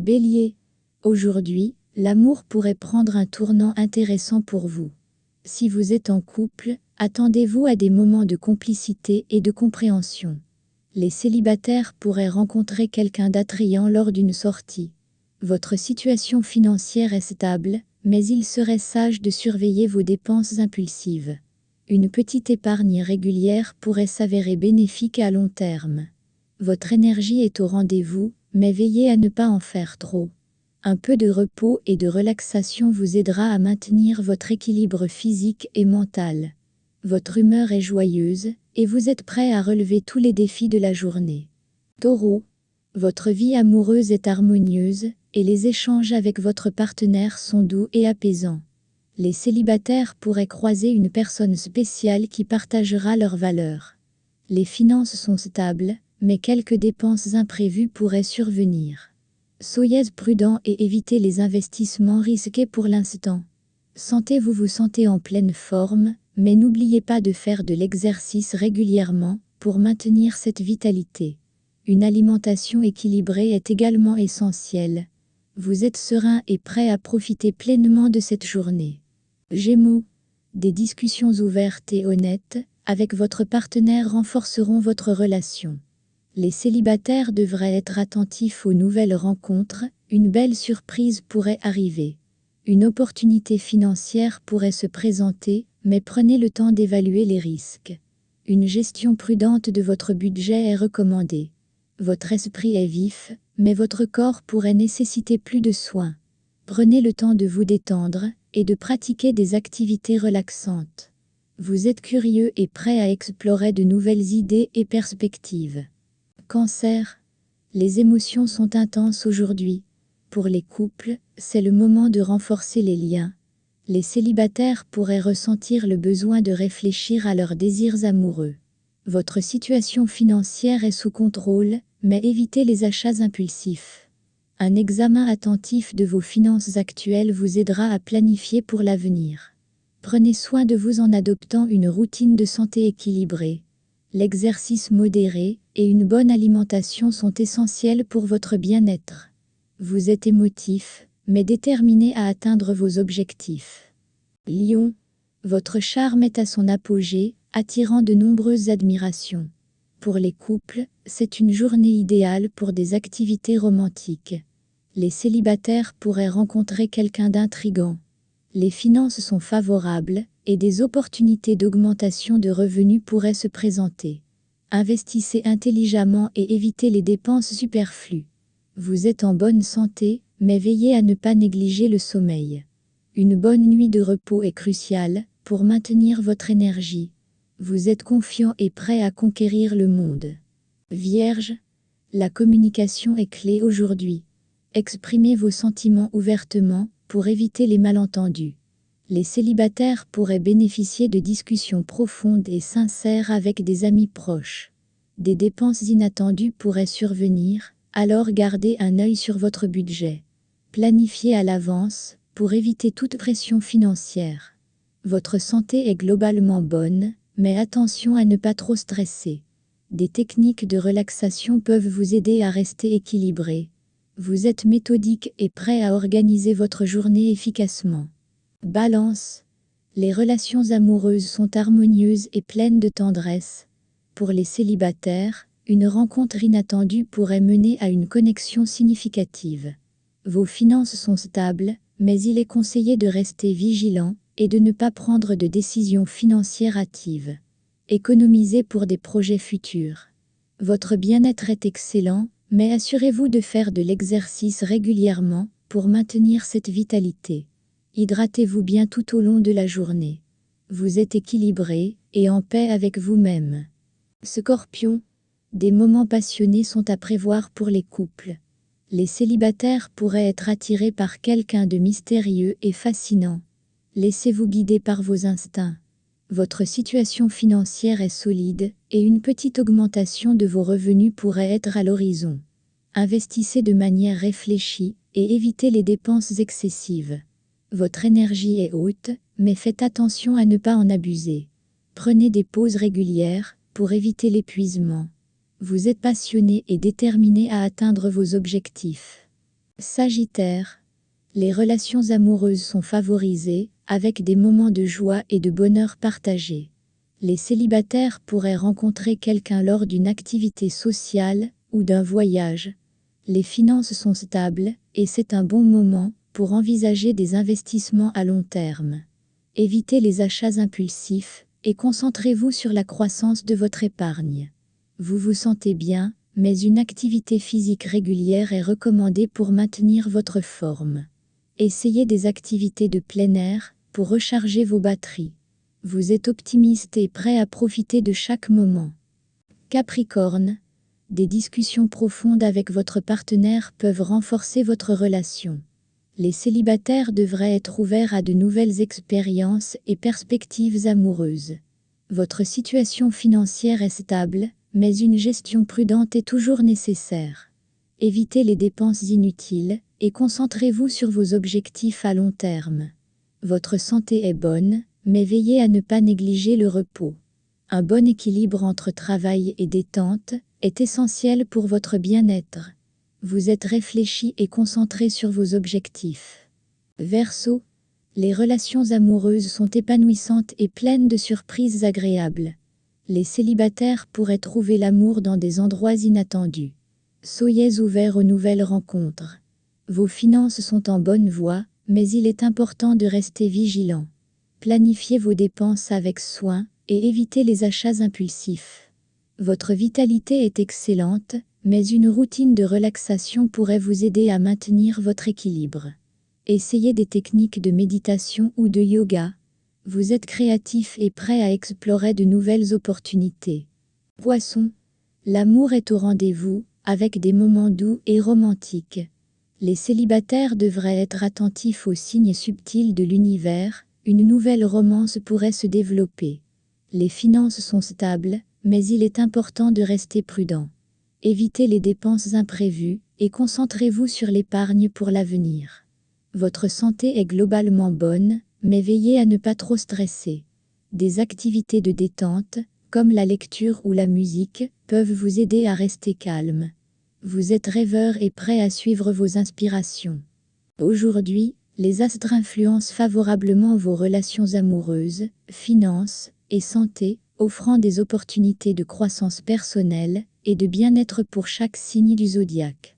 Bélier. Aujourd'hui, l'amour pourrait prendre un tournant intéressant pour vous. Si vous êtes en couple, attendez-vous à des moments de complicité et de compréhension. Les célibataires pourraient rencontrer quelqu'un d'attrayant lors d'une sortie. Votre situation financière est stable, mais il serait sage de surveiller vos dépenses impulsives. Une petite épargne régulière pourrait s'avérer bénéfique à long terme. Votre énergie est au rendez-vous, mais veillez à ne pas en faire trop. Un peu de repos et de relaxation vous aidera à maintenir votre équilibre physique et mental. Votre humeur est joyeuse, et vous êtes prêt à relever tous les défis de la journée. Taureau. Votre vie amoureuse est harmonieuse, et les échanges avec votre partenaire sont doux et apaisants. Les célibataires pourraient croiser une personne spéciale qui partagera leurs valeurs. Les finances sont stables, mais quelques dépenses imprévues pourraient survenir. Soyez prudent et évitez les investissements risqués pour l'instant. Vous vous sentez en pleine forme, mais n'oubliez pas de faire de l'exercice régulièrement pour maintenir cette vitalité. Une alimentation équilibrée est également essentielle. Vous êtes serein et prêt à profiter pleinement de cette journée. Gémeaux. Des discussions ouvertes et honnêtes avec votre partenaire renforceront votre relation. Les célibataires devraient être attentifs aux nouvelles rencontres, une belle surprise pourrait arriver. Une opportunité financière pourrait se présenter, mais prenez le temps d'évaluer les risques. Une gestion prudente de votre budget est recommandée. Votre esprit est vif, mais votre corps pourrait nécessiter plus de soins. Prenez le temps de vous détendre et de pratiquer des activités relaxantes. Vous êtes curieux et prêt à explorer de nouvelles idées et perspectives. Cancer. Les émotions sont intenses aujourd'hui. Pour les couples, c'est le moment de renforcer les liens. Les célibataires pourraient ressentir le besoin de réfléchir à leurs désirs amoureux. Votre situation financière est sous contrôle, mais évitez les achats impulsifs. Un examen attentif de vos finances actuelles vous aidera à planifier pour l'avenir. Prenez soin de vous en adoptant une routine de santé équilibrée. L'exercice modéré et une bonne alimentation sont essentiels pour votre bien-être. Vous êtes émotif, mais déterminé à atteindre vos objectifs. Lion. Votre charme est à son apogée, attirant de nombreuses admirations. Pour les couples, c'est une journée idéale pour des activités romantiques. Les célibataires pourraient rencontrer quelqu'un d'intrigant. Les finances sont favorables, et des opportunités d'augmentation de revenus pourraient se présenter. Investissez intelligemment et évitez les dépenses superflues. Vous êtes en bonne santé, mais veillez à ne pas négliger le sommeil. Une bonne nuit de repos est cruciale pour maintenir votre énergie. Vous êtes confiant et prêt à conquérir le monde. Vierge. La communication est clé aujourd'hui. Exprimez vos sentiments ouvertement pour éviter les malentendus. Les célibataires pourraient bénéficier de discussions profondes et sincères avec des amis proches. Des dépenses inattendues pourraient survenir, alors gardez un œil sur votre budget. Planifiez à l'avance pour éviter toute pression financière. Votre santé est globalement bonne, mais attention à ne pas trop stresser. Des techniques de relaxation peuvent vous aider à rester équilibré. Vous êtes méthodique et prêt à organiser votre journée efficacement. Balance. Les relations amoureuses sont harmonieuses et pleines de tendresse. Pour les célibataires, une rencontre inattendue pourrait mener à une connexion significative. Vos finances sont stables, mais il est conseillé de rester vigilant et de ne pas prendre de décisions financières hâtives. Économisez pour des projets futurs. Votre bien-être est excellent, mais assurez-vous de faire de l'exercice régulièrement pour maintenir cette vitalité. Hydratez-vous bien tout au long de la journée. Vous êtes équilibré et en paix avec vous-même. Scorpion. Des moments passionnés sont à prévoir pour les couples. Les célibataires pourraient être attirés par quelqu'un de mystérieux et fascinant. Laissez-vous guider par vos instincts. Votre situation financière est solide et une petite augmentation de vos revenus pourrait être à l'horizon. Investissez de manière réfléchie et évitez les dépenses excessives. Votre énergie est haute, mais faites attention à ne pas en abuser. Prenez des pauses régulières pour éviter l'épuisement. Vous êtes passionné et déterminé à atteindre vos objectifs. Sagittaire. Les relations amoureuses sont favorisées, avec des moments de joie et de bonheur partagés. Les célibataires pourraient rencontrer quelqu'un lors d'une activité sociale ou d'un voyage. Les finances sont stables, et c'est un bon moment pour envisager des investissements à long terme. Évitez les achats impulsifs et concentrez-vous sur la croissance de votre épargne. Vous vous sentez bien, mais une activité physique régulière est recommandée pour maintenir votre forme. Essayez des activités de plein air pour recharger vos batteries. Vous êtes optimiste et prêt à profiter de chaque moment. Capricorne. Des discussions profondes avec votre partenaire peuvent renforcer votre relation. Les célibataires devraient être ouverts à de nouvelles expériences et perspectives amoureuses. Votre situation financière est stable, mais une gestion prudente est toujours nécessaire. Évitez les dépenses inutiles et concentrez-vous sur vos objectifs à long terme. Votre santé est bonne, mais veillez à ne pas négliger le repos. Un bon équilibre entre travail et détente est essentiel pour votre bien-être. Vous êtes réfléchi et concentré sur vos objectifs. Verseau. Les relations amoureuses sont épanouissantes et pleines de surprises agréables. Les célibataires pourraient trouver l'amour dans des endroits inattendus. Soyez ouverts aux nouvelles rencontres. Vos finances sont en bonne voie, mais il est important de rester vigilant. Planifiez vos dépenses avec soin et évitez les achats impulsifs. Votre vitalité est excellente, mais une routine de relaxation pourrait vous aider à maintenir votre équilibre. Essayez des techniques de méditation ou de yoga. Vous êtes créatif et prêt à explorer de nouvelles opportunités. Poisson. L'amour est au rendez-vous, avec des moments doux et romantiques. Les célibataires devraient être attentifs aux signes subtils de l'univers, une nouvelle romance pourrait se développer. Les finances sont stables, mais il est important de rester prudent. Évitez les dépenses imprévues et concentrez-vous sur l'épargne pour l'avenir. Votre santé est globalement bonne, mais veillez à ne pas trop stresser. Des activités de détente, comme la lecture ou la musique, peuvent vous aider à rester calme. Vous êtes rêveur et prêt à suivre vos inspirations. Aujourd'hui, les astres influencent favorablement vos relations amoureuses, finances et santé, offrant des opportunités de croissance personnelle et de bien-être pour chaque signe du zodiaque.